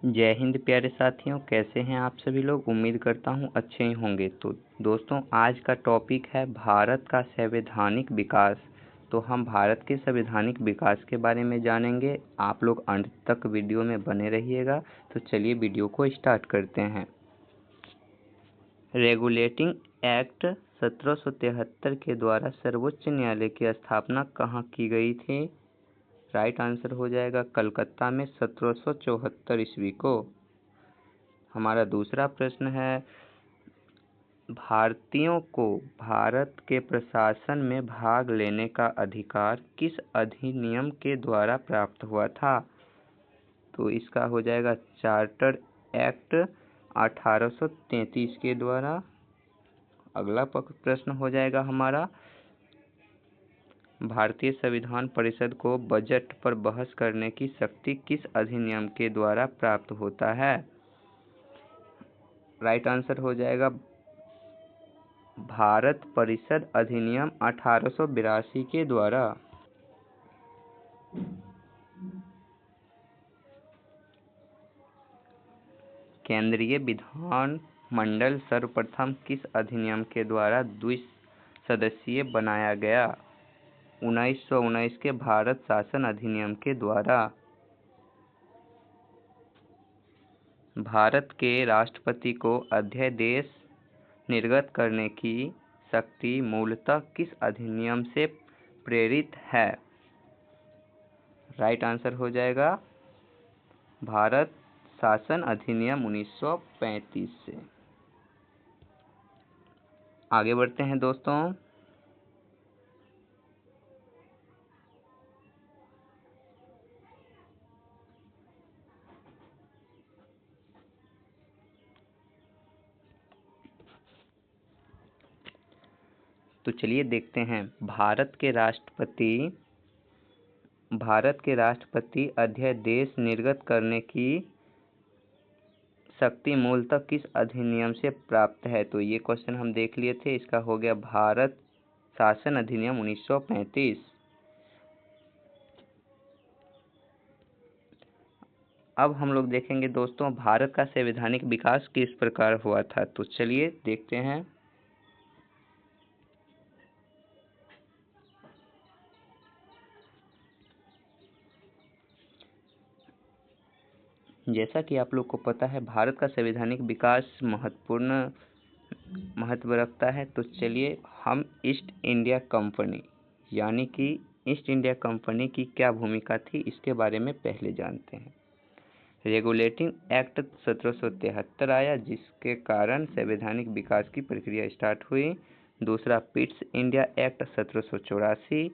जय हिंद प्यारे साथियों, कैसे हैं आप सभी लोग। उम्मीद करता हूं अच्छे ही होंगे। तो दोस्तों, आज का टॉपिक है भारत का संवैधानिक विकास। तो हम भारत के संवैधानिक विकास के बारे में जानेंगे। आप लोग अंत तक वीडियो में बने रहिएगा। तो चलिए वीडियो को स्टार्ट करते हैं। रेगुलेटिंग एक्ट 1773 के द्वारा सर्वोच्च न्यायालय की स्थापना कहाँ की गई थी? राइट आंसर हो जाएगा कलकत्ता में 1774 ईस्वी को। हमारा दूसरा प्रश्न है, भारतीयों को भारत के प्रशासन में भाग लेने का अधिकार किस अधिनियम के द्वारा प्राप्त हुआ था? तो इसका हो जाएगा चार्टर एक्ट 1833 के द्वारा। अगला प्रश्न हो जाएगा हमारा, भारतीय संविधान परिषद को बजट पर बहस करने की शक्ति किस अधिनियम के द्वारा प्राप्त होता है? राइट आंसर हो जाएगा भारत परिषद अधिनियम 1882 के द्वारा। केंद्रीय विधान मंडल सर्वप्रथम किस अधिनियम के द्वारा द्विसदस्यीय बनाया गया? 1919 के भारत शासन अधिनियम के द्वारा। भारत के राष्ट्रपति को अध्यादेश निर्गत करने की शक्ति मूलतः किस अधिनियम से प्रेरित है? राइट आंसर हो जाएगा भारत शासन अधिनियम 1935 से। आगे बढ़ते हैं दोस्तों। तो चलिए देखते हैं, भारत के राष्ट्रपति अध्यादेश निर्गत करने की शक्ति मूलतः किस अधिनियम से प्राप्त है? तो ये क्वेश्चन हम देख लिए थे। इसका हो गया भारत शासन अधिनियम 1935। अब हम लोग देखेंगे दोस्तों, भारत का संवैधानिक विकास किस प्रकार हुआ था। तो चलिए देखते हैं। जैसा कि आप लोग को पता है, भारत का संवैधानिक विकास महत्व रखता है। तो चलिए हम ईस्ट इंडिया कंपनी यानी कि ईस्ट इंडिया कंपनी की क्या भूमिका थी, इसके बारे में पहले जानते हैं। रेगुलेटिंग एक्ट 1773 आया, जिसके कारण संवैधानिक विकास की प्रक्रिया स्टार्ट हुई। दूसरा पिट्स इंडिया एक्ट 1784।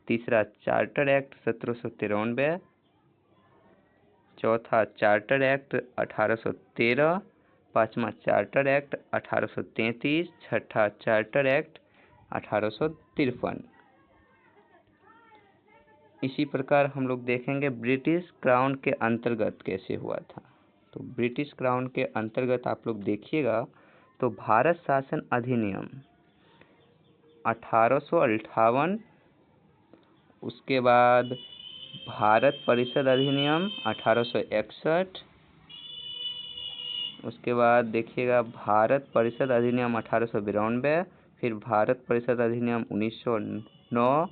तीसरा चार्टर एक्ट 1793। चौथा चार्टर एक्ट 1813। पांचवा चार्टर एक्ट 1833। छठा चार्टर एक्ट 1853। इसी प्रकार हम लोग देखेंगे ब्रिटिश क्राउन के अंतर्गत कैसे हुआ था। तो ब्रिटिश क्राउन के अंतर्गत आप लोग देखिएगा, तो भारत शासन अधिनियम 1858, उसके बाद भारत परिषद अधिनियम 1861, उसके बाद देखिएगा भारत परिषद अधिनियम 1892, फिर भारत परिषद अधिनियम 1909,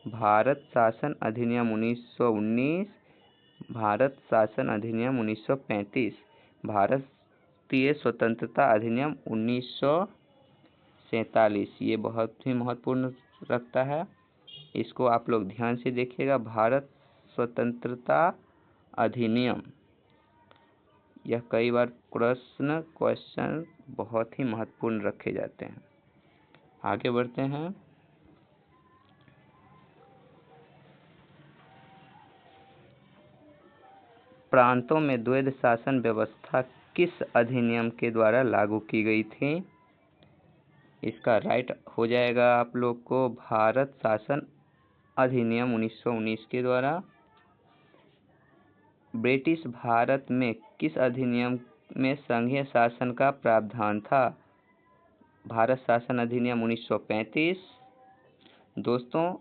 भारत शासन अधिनियम 1919, भारत शासन अधिनियम 1935, भारतीय स्वतंत्रता अधिनियम 1947। ये बहुत ही महत्वपूर्ण रखता है, इसको आप लोग ध्यान से देखिएगा। भारत स्वतंत्रता अधिनियम, यह कई बार क्वेश्चन बहुत ही महत्वपूर्ण रखे जाते हैं। आगे बढ़ते हैं। प्रांतों में द्वैध शासन व्यवस्था किस अधिनियम के द्वारा लागू की गई थी? इसका राइट हो जाएगा आप लोग को भारत शासन अधिनियम 1919 के द्वारा। ब्रिटिश भारत में किस अधिनियम में संघीय शासन का प्रावधान था? भारत शासन अधिनियम 1935। दोस्तों,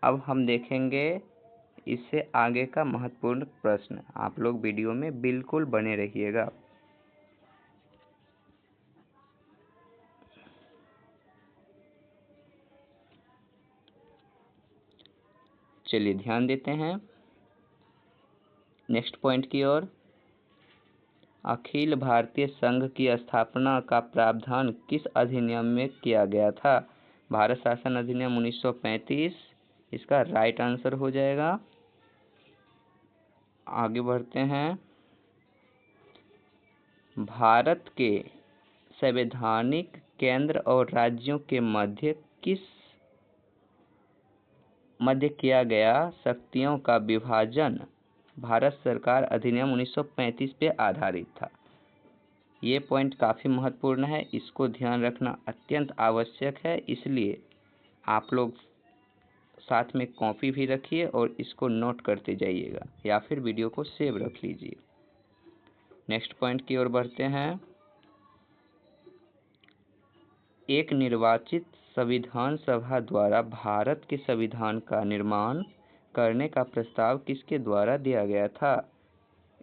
अब हम देखेंगे इससे आगे का महत्वपूर्ण प्रश्न। आप लोग वीडियो में बिल्कुल बने रहिएगा। चलिए ध्यान देते हैं नेक्स्ट पॉइंट की ओर। अखिल भारतीय संघ की स्थापना का प्रावधान किस अधिनियम में किया गया था? भारत शासन अधिनियम 1935 इसका राइट आंसर हो जाएगा। आगे बढ़ते हैं। भारत के संवैधानिक केंद्र और राज्यों के मध्य किया गया शक्तियों का विभाजन भारत सरकार अधिनियम 1935 पे आधारित था। ये पॉइंट काफ़ी महत्वपूर्ण है, इसको ध्यान रखना अत्यंत आवश्यक है। इसलिए आप लोग साथ में कॉपी भी रखिए और इसको नोट करते जाइएगा या फिर वीडियो को सेव रख लीजिए। नेक्स्ट पॉइंट की ओर बढ़ते हैं। एक निर्वाचित संविधान सभा द्वारा भारत के संविधान का निर्माण करने का प्रस्ताव किसके द्वारा दिया गया था?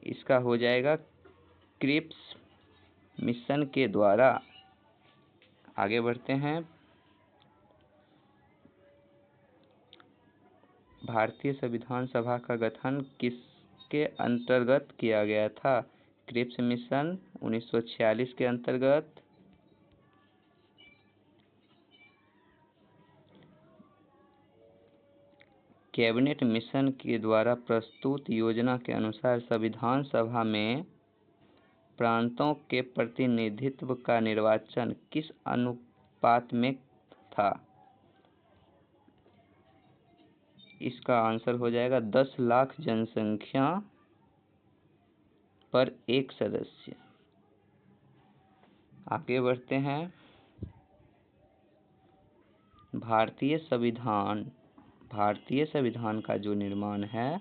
इसका हो जाएगा क्रिप्स मिशन के द्वारा। आगे बढ़ते हैं। भारतीय संविधान सभा का गठन किसके अंतर्गत किया गया था? क्रिप्स मिशन 1946 के अंतर्गत। कैबिनेट मिशन के द्वारा प्रस्तुत योजना के अनुसार संविधान सभा में प्रांतों के प्रतिनिधित्व का निर्वाचन किस अनुपात में था? इसका आंसर हो जाएगा 10 लाख जनसंख्या पर एक सदस्य। आगे बढ़ते हैं। भारतीय संविधान का जो निर्माण है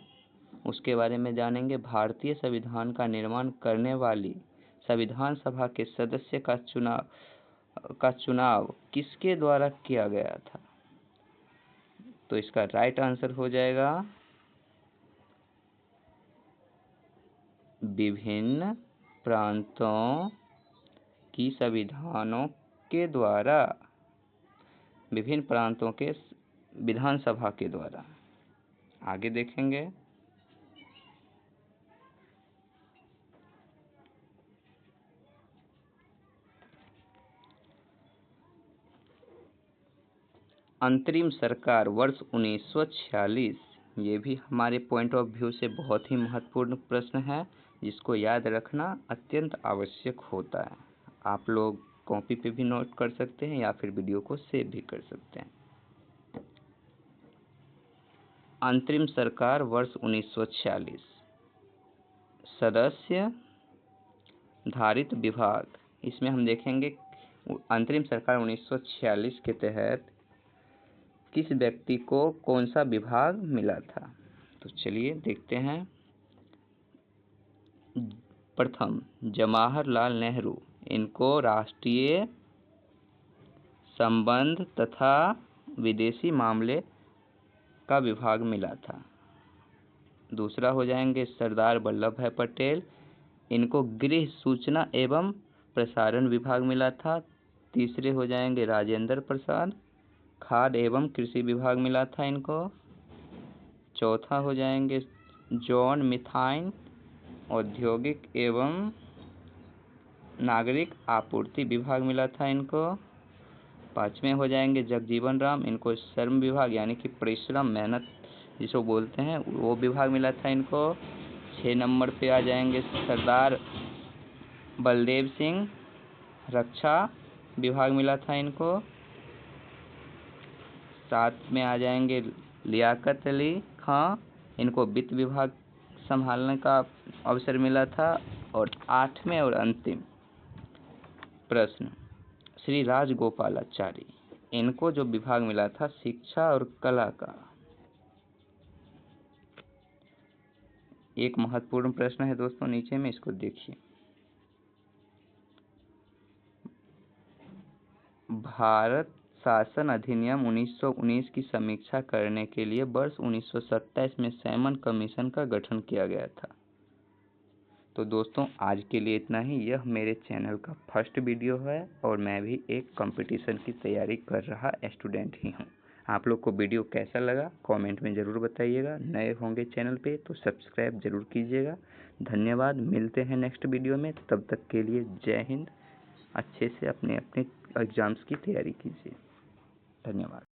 उसके बारे में जानेंगे। भारतीय संविधान का निर्माण करने वाली संविधान सभा के सदस्य का चुनाव किसके द्वारा किया गया था? तो इसका राइट आंसर हो जाएगा विभिन्न प्रांतों की संविधानों के द्वारा, विभिन्न प्रांतों के विधानसभा के द्वारा। आगे देखेंगे। अंतरिम सरकार वर्ष 1946, ये भी हमारे पॉइंट ऑफ व्यू से बहुत ही महत्वपूर्ण प्रश्न है, जिसको याद रखना अत्यंत आवश्यक होता है। आप लोग कॉपी पे भी नोट कर सकते हैं या फिर वीडियो को सेव भी कर सकते हैं। अंतरिम सरकार वर्ष 1946, सदस्य धारित विभाग। इसमें हम देखेंगे अंतरिम सरकार 1946 के तहत किस व्यक्ति को कौन सा विभाग मिला था। तो चलिए देखते हैं। प्रथम जवाहरलाल नेहरू, इनको राष्ट्रीय संबंध तथा विदेशी मामले का विभाग मिला था। दूसरा हो जाएंगे सरदार वल्लभ भाई पटेल, इनको गृह सूचना एवं प्रसारण विभाग मिला था। तीसरे हो जाएंगे राजेंद्र प्रसाद, खाद्य एवं कृषि विभाग मिला था इनको। चौथा हो जाएंगे जॉन मिथाइन, औद्योगिक एवं नागरिक आपूर्ति विभाग मिला था इनको। पांचवें हो जाएंगे जगजीवन राम, इनको श्रम विभाग यानी कि परिश्रम मेहनत जिसको बोलते हैं वो विभाग मिला था इनको। 6 नंबर पे आ जाएंगे सरदार बलदेव सिंह, रक्षा विभाग मिला था इनको। 7 में आ जाएंगे लियाकत अली खां, इनको वित्त विभाग संभालने का अवसर मिला था। और 8वें और अंतिम प्रश्न श्री राजगोपालाचारी, इनको जो विभाग मिला था शिक्षा और कला का। एक महत्वपूर्ण प्रश्न है दोस्तों, नीचे में इसको देखिए। शासन अधिनियम 1919 की समीक्षा करने के लिए वर्ष 1927 में सैमन कमीशन का गठन किया गया था। तो दोस्तों आज के लिए इतना ही। यह मेरे चैनल का फर्स्ट वीडियो है और मैं भी एक कंपटीशन की तैयारी कर रहा स्टूडेंट ही हूँ। आप लोग को वीडियो कैसा लगा कमेंट में ज़रूर बताइएगा। नए होंगे चैनल पे तो सब्सक्राइब ज़रूर कीजिएगा। धन्यवाद। मिलते हैं नेक्स्ट वीडियो में। तब तक के लिए जय हिंद। अच्छे से अपने अपने एग्ज़ाम्स की तैयारी कीजिए। धन्यवाद।